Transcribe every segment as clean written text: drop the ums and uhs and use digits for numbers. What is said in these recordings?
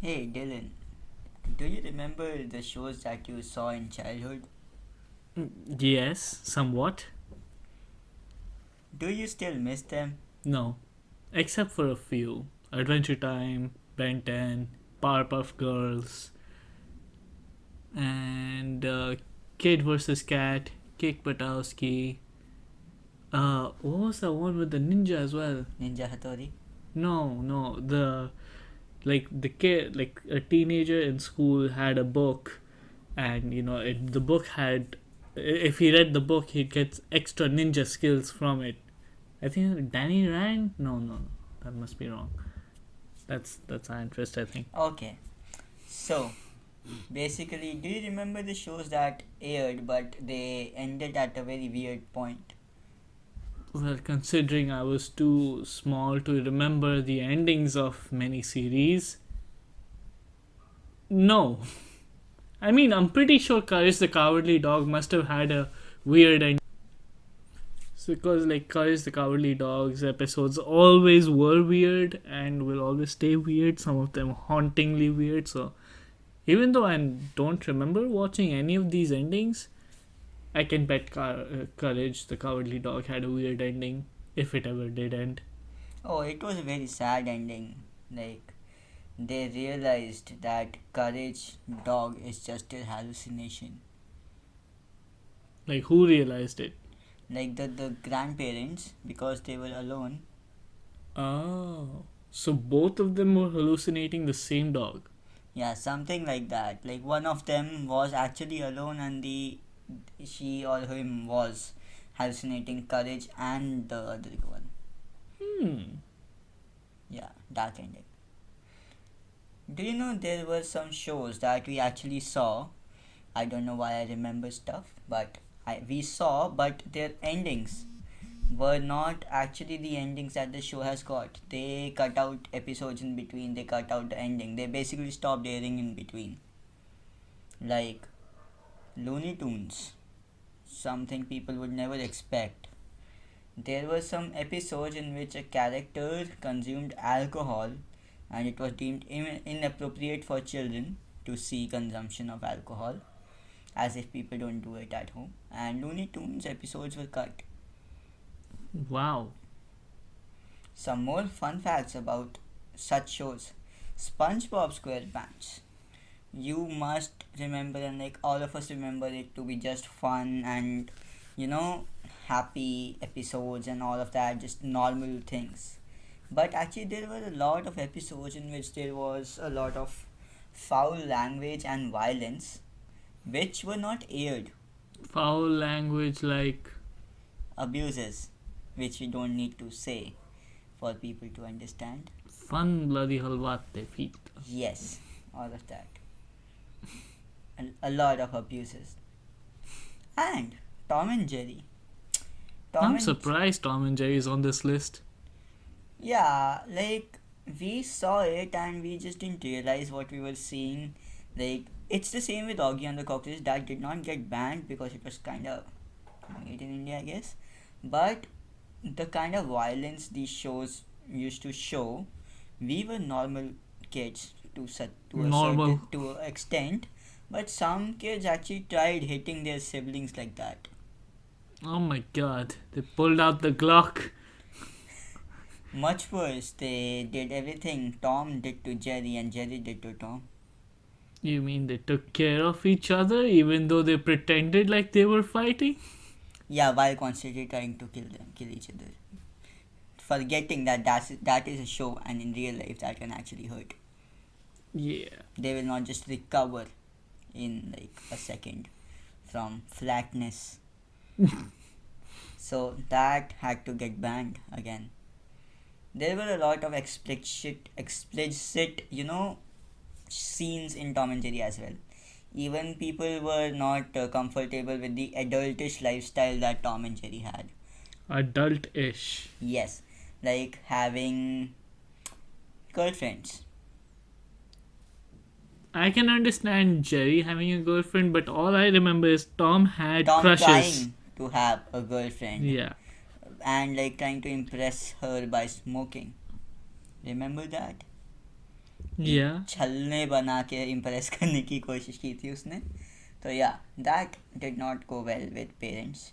Hey Dylan, do you remember the shows that you saw in childhood? Yes, somewhat. Do you still miss them? No, except for a few. Adventure Time, Ben 10, Powerpuff Girls, and Kid vs. Cat, Kick Batowski. What was the one with the ninja as well? Ninja Hattori? No, the kid, like a teenager in school had a book, and the book had, if he read the book, he'd get extra ninja skills from it. I think Danny Rand. No, that must be wrong. That's Iron Fist, I think. Okay, so basically, do you remember the shows that aired but they ended at a very weird point? Well, considering I was too small to remember the endings of many series, no. I mean, I'm pretty sure Courage the Cowardly Dog must have had a weird ending. So, because like Courage the Cowardly Dog's episodes always were weird and will always stay weird. Some of them hauntingly weird. So even though I don't remember watching any of these endings, I can bet Courage the Cowardly Dog had a weird ending, if it ever did end. Oh, it was a very sad ending. Like, they realized that Courage Dog is just a hallucination. Like, who realized it? Like the grandparents, because they were alone. Oh. So both of them were hallucinating the same dog. Yeah, something like that. Like one of them was actually alone and the she or him was hallucinating Courage and the other one. Hmm. Yeah, dark ending. Do you know there were some shows that we actually saw? I don't know why I remember stuff, but we saw, but their endings were not actually the endings that the show has got. They cut out episodes in between, they cut out the ending. They basically stopped airing in between. Like Looney Tunes, something people would never expect. There were some episodes in which a character consumed alcohol and it was deemed inappropriate for children to see consumption of alcohol, as if people don't do it at home. And Looney Tunes episodes were cut. Wow. Some more fun facts about such shows. SpongeBob SquarePants. You must remember, and like all of us remember it to be just fun and you know happy episodes and all of that, just normal things. But actually, there were a lot of episodes in which there was a lot of foul language and violence, which were not aired. Foul language like. Abuses, which we don't need to say for people to understand. Fun bloody halwate feet. Yes, all of that. A lot of abuses. And Tom and Jerry. Tom I'm and surprised Tom and Jerry is on this list. Yeah, like we saw it and we just didn't realize what we were seeing. Like it's the same with Augie and the Cockroach that did not get banned because it was kind of made in India, I guess. But the kind of violence these shows used to show, we were normal kids to a Normal. certain to a extent, but some kids actually tried hitting their siblings like that. Oh my god. They pulled out the Glock. Much worse, they did everything Tom did to Jerry and Jerry did to Tom. You mean they took care of each other even though they pretended like they were fighting? Yeah, while constantly trying to kill each other, forgetting that that is a show, and in real life that can actually hurt. Yeah. They will not just recover in like a second from flatness. So that had to get banned again. There were a lot of explicit, scenes in Tom and Jerry as well. Even people were not comfortable with the adultish lifestyle that Tom and Jerry had. Adult-ish. Yes, like having girlfriends. I can understand Jerry having a girlfriend, but all I remember is Tom had Tom crushes. trying to have a girlfriend Yeah. and like trying to impress her by smoking. Remember that? Yeah. छलने बना के impress करने की कोशिश की थी उसने. So yeah, that did not go well with parents.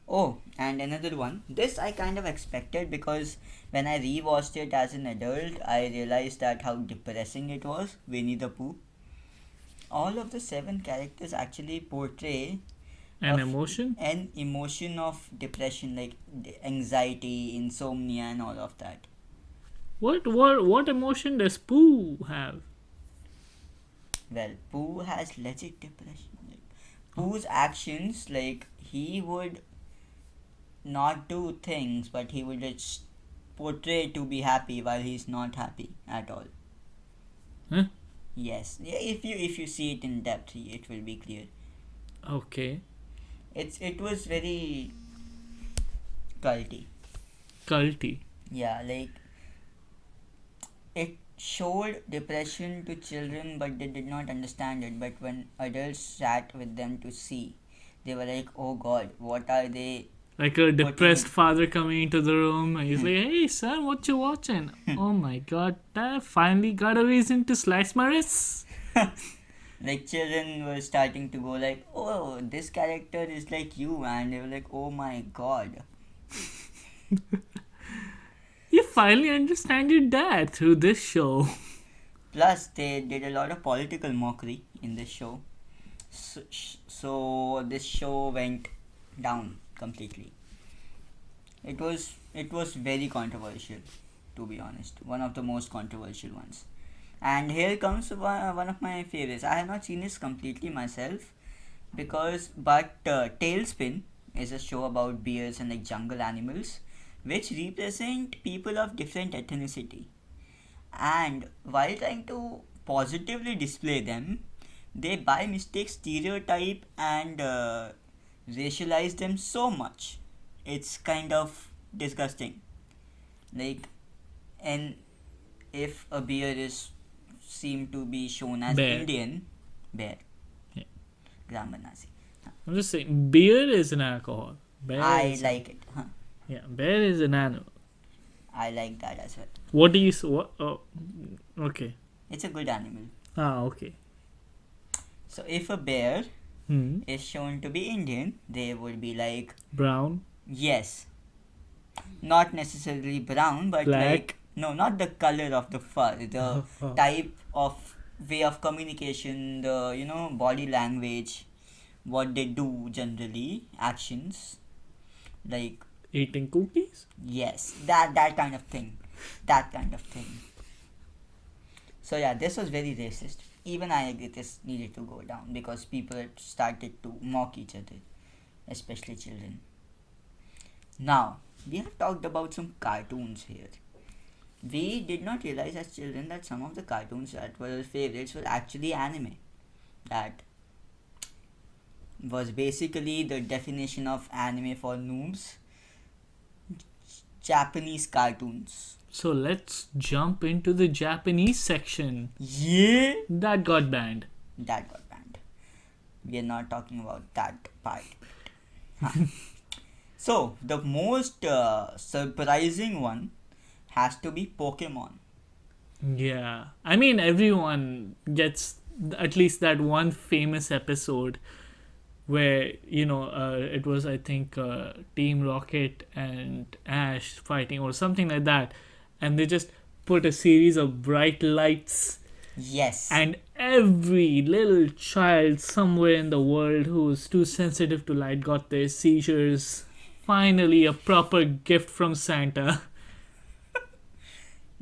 Oh, and another one. This I kind of expected because when I rewatched it as an adult, I realized that how depressing it was. Winnie the Pooh. All of the seven characters actually portray An emotion? an emotion of depression, like anxiety, insomnia, and all of that. What emotion does Pooh have? Well, Pooh has legit depression. Like, Pooh's actions, like he would not do things, but he would just portray to be happy while he's not happy at all. Huh? Yes, yeah, if you see it in depth, it will be clear. Okay. It was very culty. Culty. Yeah, like it showed depression to children, but they did not understand it. But when adults sat with them to see, they were like, "Oh God, what are they?" Like a depressed in- father coming into the room and he's like, "Hey son, what you watching?" Oh my god, I finally got a reason to slice my wrists. Like children were starting to go like, "Oh, this character is like you," and they were like, "Oh my God." You finally understand your dad through this show. Plus, they did a lot of political mockery in this show. So this show went down completely. It was very controversial, to be honest. One of the most controversial ones. And here comes one of my favorites. I have not seen this completely myself, but Tailspin is a show about bears and like jungle animals, which represent people of different ethnicity. And while trying to positively display them, they by mistake stereotype and racialize them so much. It's kind of disgusting. Like, and if a bear is seemed to be shown as Bear. Indian, bear. Yeah. Grammar Nazi. I'm just saying, beer is an alcohol. Bear I is, like it. yeah, bear is an animal. I like that as well. What do you what? Oh, okay. It's a good animal. Ah, okay. So if a bear Hmm. is shown to be Indian, they would be like, Brown. yes, not necessarily brown, but Black. like, no, not the color of the fur, the type of way of communication, the body language, what they do generally, actions, like, Eating cookies. yes, that kind of thing, that kind of thing. So yeah, this was very racist. Even I agree this needed to go down because people had started to mock each other, especially children. Now, we have talked about some cartoons here. We did not realize as children that some of the cartoons that were our favorites were actually anime. That was basically the definition of anime for noobs. Japanese cartoons. So let's jump into the Japanese section. Yeah! That got banned. That got banned. We are not talking about that part. So, the most surprising one has to be Pokemon. Yeah. I mean, everyone gets at least that one famous episode where, it was, I think, Team Rocket and Ash fighting or something like that. And they just put a series of bright lights. Yes. And every little child somewhere in the world who's too sensitive to light got their seizures. Finally, a proper gift from Santa.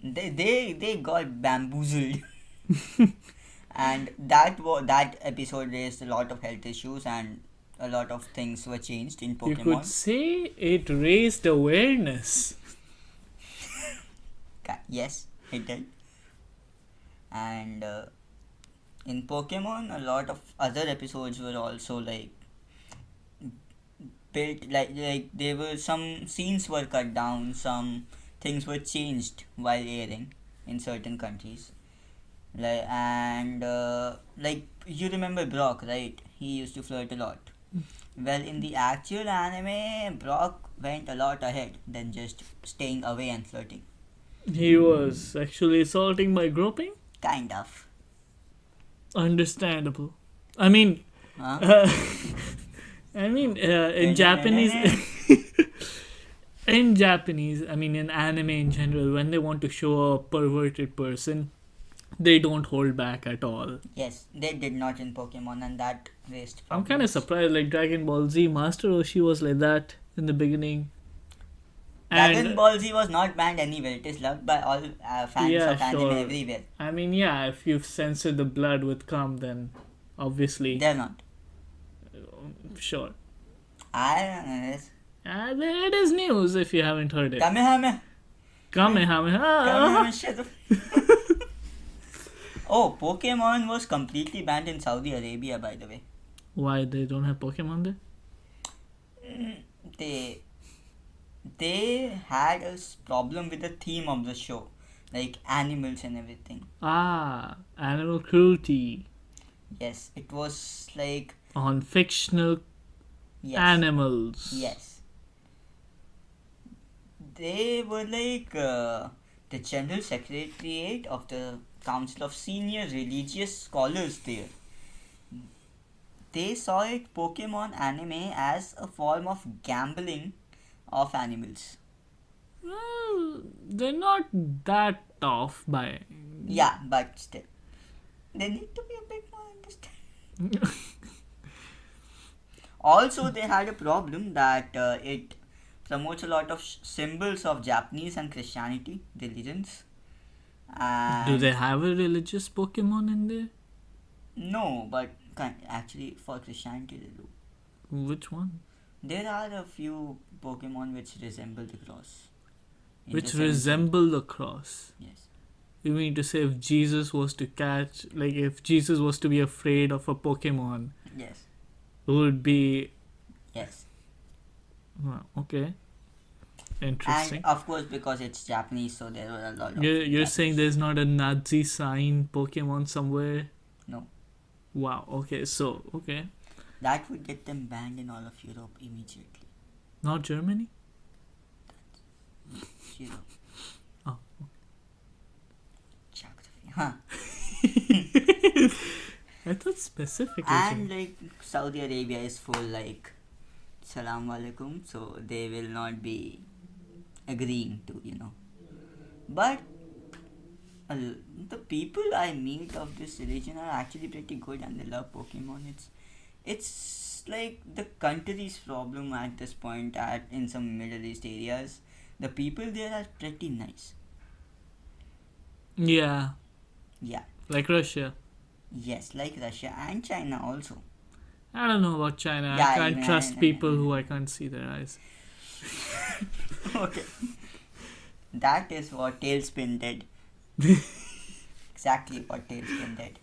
They got bamboozled. And that episode raised a lot of health issues and a lot of things were changed in You could Pokemon. say it raised awareness. Yes, it did. And in Pokemon, a lot of other episodes were also like built like there were some scenes were cut down, some things were changed while airing in certain countries. Like you remember Brock, right? He used to flirt a lot. Well, in the actual anime, Brock went a lot ahead than just staying away and flirting. He was sexually assaulting by groping? Kind of. Understandable. I mean, Huh? in Japanese, I mean, in anime in general, when they want to show a perverted person, they don't hold back at all. Yes, they did not in Pokemon, and that raised I'm kind of problems. surprised. Like Dragon Ball Z, Master Roshi was like that in the beginning, Dragon and Ball Z was not banned anywhere. It is loved by all fans yeah, of anime sure. everywhere. I mean, yeah, if you've censored the blood with cum, then obviously, They're not. sure. I don't know this. It is news if you haven't heard it. Kamehameha. Kamehameha. Kamehameha. Shut the Oh, Pokemon was completely banned in Saudi Arabia, by the way. Why they don't have Pokemon there? They they had a problem with the theme of the show, like animals and everything. Ah, animal cruelty Yes, it was like on fictional yes, animals. yes. They were like the general secretariat of the Council of Senior Religious Scholars there. They saw it Pokemon anime as a form of gambling of animals. Well, they're not that off by. Yeah, but still, they need to be a bit more understanding. Also, they had a problem that it promotes a lot of symbols of Japanese and Christianity religions. And Do they have a religious Pokemon in there? No, but actually, for Christianity, they do. Which one? There are a few Pokemon which resemble the cross. In Which the sense- resemble the cross. Yes. You mean to say if Jesus was to catch, like if Jesus was to be afraid of a Pokemon, Yes. it would be. Yes. Okay. Interesting. And of course, because it's Japanese, so there were a lot of. You're saying Japanese. there's not a Nazi sign Pokemon somewhere? No. Wow, okay, so, okay. That would get them banned in all of Europe immediately. Not Germany? Europe. Oh. Geography. Huh. I thought specifically. And like Saudi Arabia is full like Salam Alaikum, so they will not be agreeing to, But the people I meet of this religion are actually pretty good and they love Pokemon. It's like the country's problem at this point in some Middle East areas. The people there are pretty nice. Yeah, Yeah. like Russia. Yes, like Russia and China also. I don't know about China. Yeah, I can't even trust people who I can't see their eyes. Okay. That is what Tailspin did. Exactly what Tailspin did.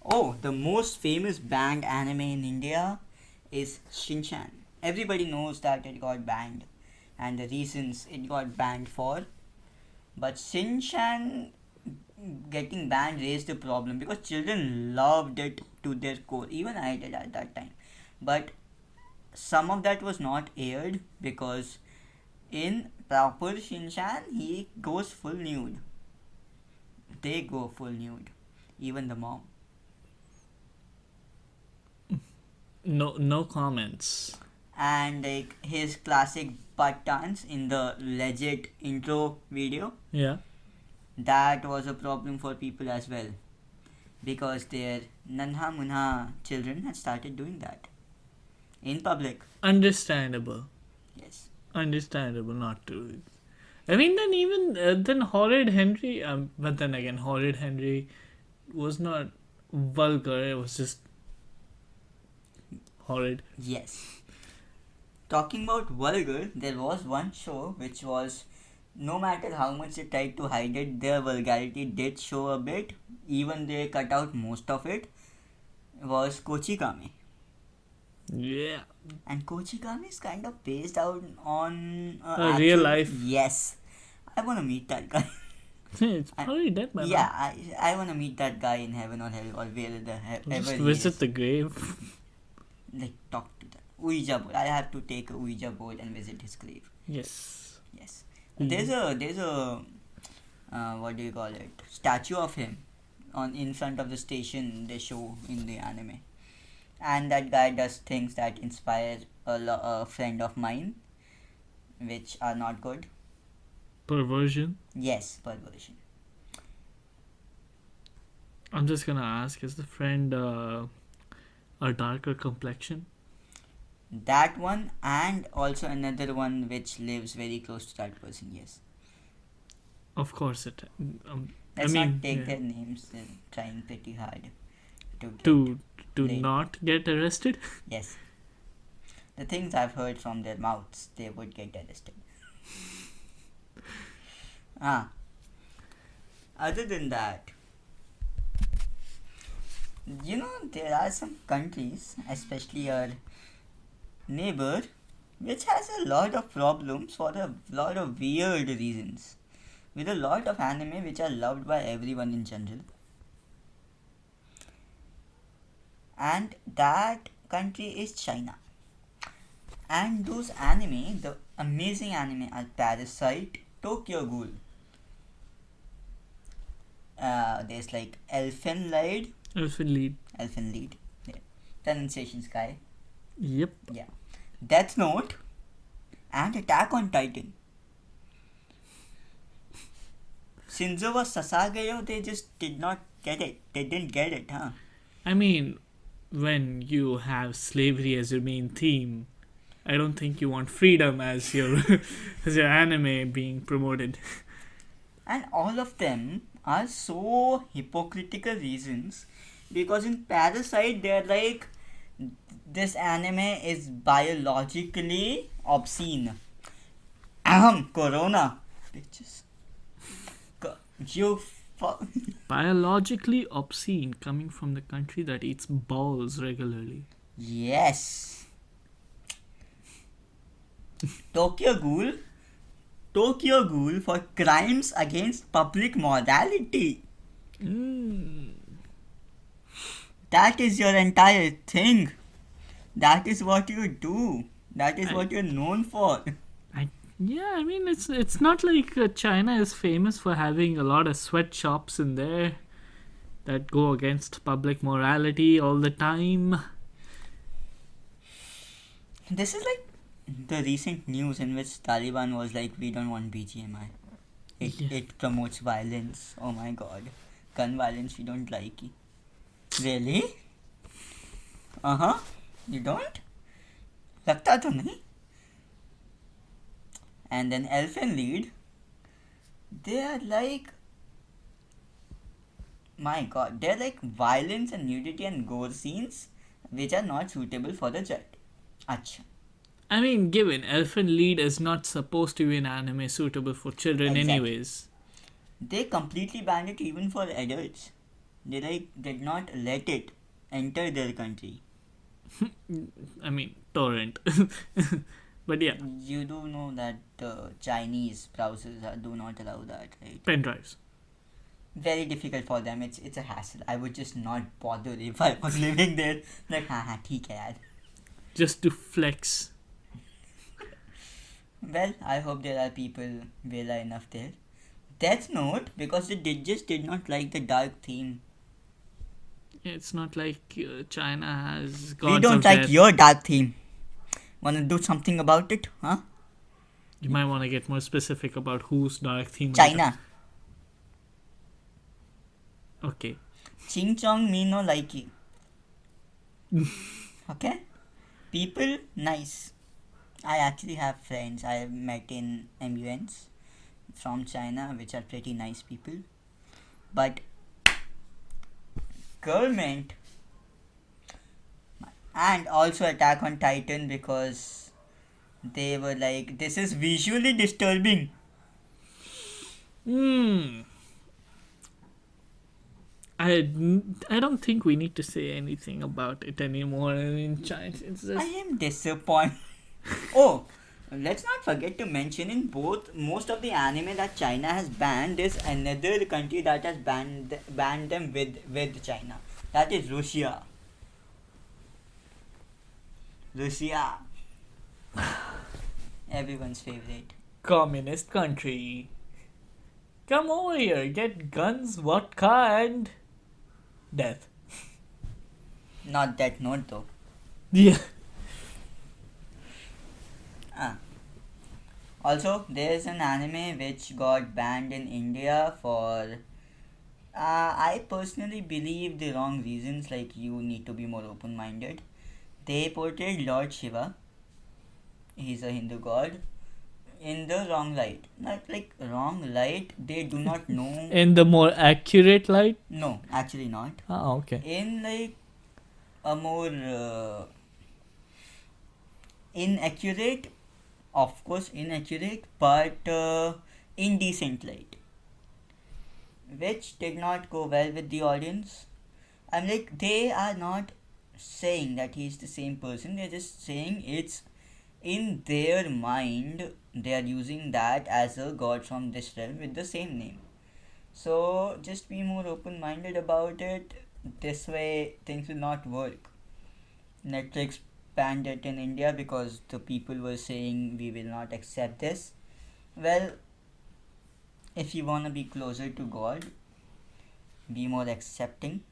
Oh, the most famous banned anime in India is Shinchan. Everybody knows that it got banned and the reasons it got banned for. But Shinchan getting banned raised a problem because children loved it to their core. Even I did at that time. But some of that was not aired because in proper Shinchan he goes full nude. They go full nude. Even the mom. No comments. And like his classic butt dance in the legit intro video, Yeah. that was a problem for people as well because their nanha munha children had started doing that in public. Understandable. Yes. Understandable not to. I mean, then even then Horrid Henry. But then again, Horrid Henry was not vulgar. It was just horrid. Yes. Talking about vulgar, there was one show which was, no matter how much they tried to hide it, their vulgarity did show a bit. Even they cut out most of it. Was Kochikame. Yeah. And Kochikame is kind of based out on Real life. Yes. I want to meet that guy. It's probably dead by Yeah, now. I want to meet that guy in heaven or hell or where the Just ever he visit is. the grave. Like talk to that Ouija board. I have to take a Ouija board and visit his grave. Yes. Yes. There's a what do you call it? Statue of him on in front of the station they show in the anime, and that guy does things that inspire a friend of mine, which are not good. Perversion. Yes, perversion. I'm just gonna ask: is the friend a darker complexion? That one, and also another one which lives very close to that person. Yes. Of course it. I Let's mean, not take yeah. their names. They're trying pretty hard to get to laid. not get arrested. Yes. The things I've heard from their mouths, they would get arrested. Other than that, there are some countries, especially our neighbor, which has a lot of problems for a lot of weird reasons. With a lot of anime which are loved by everyone in general. And that country is China. And those anime, the amazing anime are Parasite, Tokyo Ghoul. There's like Elfen Lied. Elfen Lied. Yeah. Pronunciation Sky. Yep. Yeah. Death Note and Attack on Titan. Shinzo was Sasageyo, they just did not get it. They didn't get it, huh? I mean, when you have slavery as your main theme, I don't think you want freedom as your as your anime being promoted. And all of them are so hypocritical reasons, because in Parasite they're like, this anime is biologically obscene. Corona. Bitches. Biologically obscene, coming from the country that eats balls regularly. Yes. Tokyo Ghoul for crimes against public morality. That is your entire thing. That is what you do. That is what you're known for. Yeah, I mean, it's not like China is famous for having a lot of sweatshops in there that go against public morality all the time. This is like the recent news in which Taliban was like, we don't want BGMI. It promotes violence. Oh my god. Gun violence we don't like. Really? You don't? Lagta to nahi? And then Elfen Lied, they are like, my god, they're like violence and nudity and gore scenes which are not suitable for the child. Acha. I mean, given Elfen Lied is not supposed to be an anime suitable for children anyways. They completely banned it even for adults. They did not let it enter their country. I mean, torrent. But yeah. You do know that Chinese browsers do not allow that, right? Pen drives. Very difficult for them. It's a hassle. I would just not bother if I was living there. Like, theek hai yaar. Just to flex. Well, I hope there are people Vela enough there. Death Note, because they just did not like the dark theme. It's not like China has We don't like your dark theme. Wanna do something about it, huh? You might want to get more specific about whose dark theme. China. Okay. Ching chong me no likey. Okay? People, nice. I actually have friends I have met in MUNs from China, which are pretty nice people. But government, and also Attack on Titan, because they were like, this is visually disturbing. I don't think we need to say anything about it anymore. I mean, China. I am disappointed. Oh, let's not forget to mention, in most of the anime that China has banned, there's another country that has banned them with China. That is Russia. Russia. Everyone's favorite. Communist country. Come over here, get guns, vodka, and Death. Not that note though. Yeah. Ah. Also, there's an anime which got banned in India for. I personally believe the wrong reasons, like you need to be more open minded. They portrayed Lord Shiva, he's a Hindu god, in the wrong light. Not like wrong light, they do not know. In the more accurate light. No, actually not. Ah, okay. In like a more inaccurate, of course, inaccurate, but indecent light, which did not go well with the audience. I'm like, they are not saying that he's the same person, they're just saying it's in their mind, they are using that as a god from this realm with the same name. So just be more open minded about it. This way, things will not work. Netflix banned it in India because the people were saying we will not accept this. Well, if you want to be closer to God, be more accepting,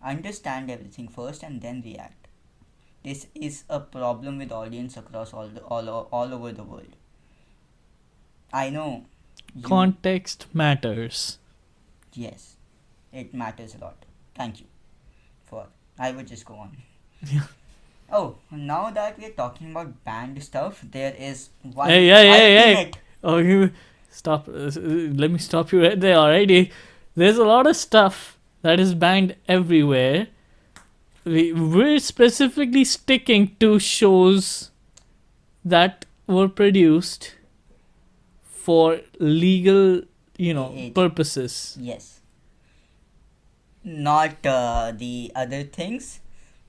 understand everything first and then react. This is a problem with audience across all over the world. I know you. Context matters. Yes, it matters a lot. Thank you for. I would just go on. Yeah. Oh, now that we're talking about banned stuff, there is one Hey. ultimate. Oh, you stop. Let me stop you right there. Alrighty. There's a lot of stuff that is banned everywhere. We're specifically sticking to shows that were produced for legal, Age. purposes. Yes. Not the other things.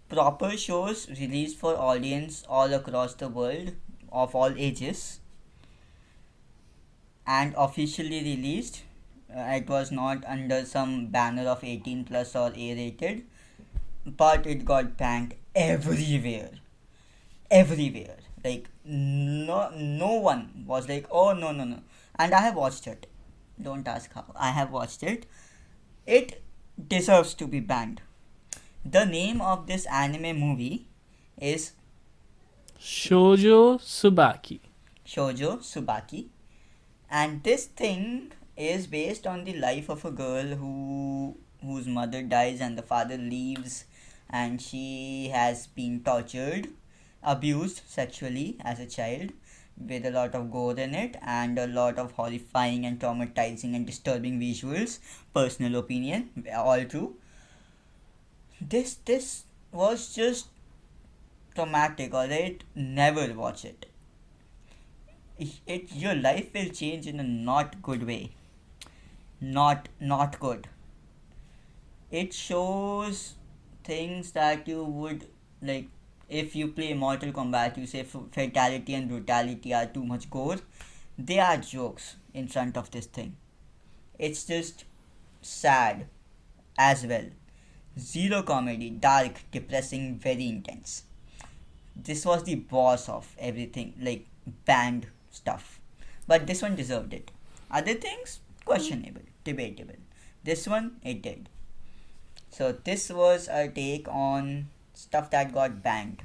Proper shows released for audience all across the world of all ages and officially released. It was not under some banner of 18 plus or A rated, but it got banned everywhere. Everywhere. Like, no one was like, oh, no. And I have watched it. Don't ask how. I have watched it. It deserves to be banned. The name of this anime movie is Shoujo Tsubaki. Shoujo Tsubaki, and this thing is based on the life of a girl whose mother dies and the father leaves, and she has been tortured, abused sexually as a child, with a lot of gore in it and a lot of horrifying and traumatizing and disturbing visuals. Personal opinion, all true. This was just traumatic. Alright, never watch it. Your life will change in a not good way. Not good. It shows things that you would like. If you play Mortal Kombat, you say fatality and brutality are too much gore. They are jokes in front of this thing. It's just sad as well. Zero comedy, dark, depressing, very intense. This was the boss of everything, like banned stuff. But this one deserved it. Other things, questionable, debatable. This one, it did. So, this was our take on stuff that got banned.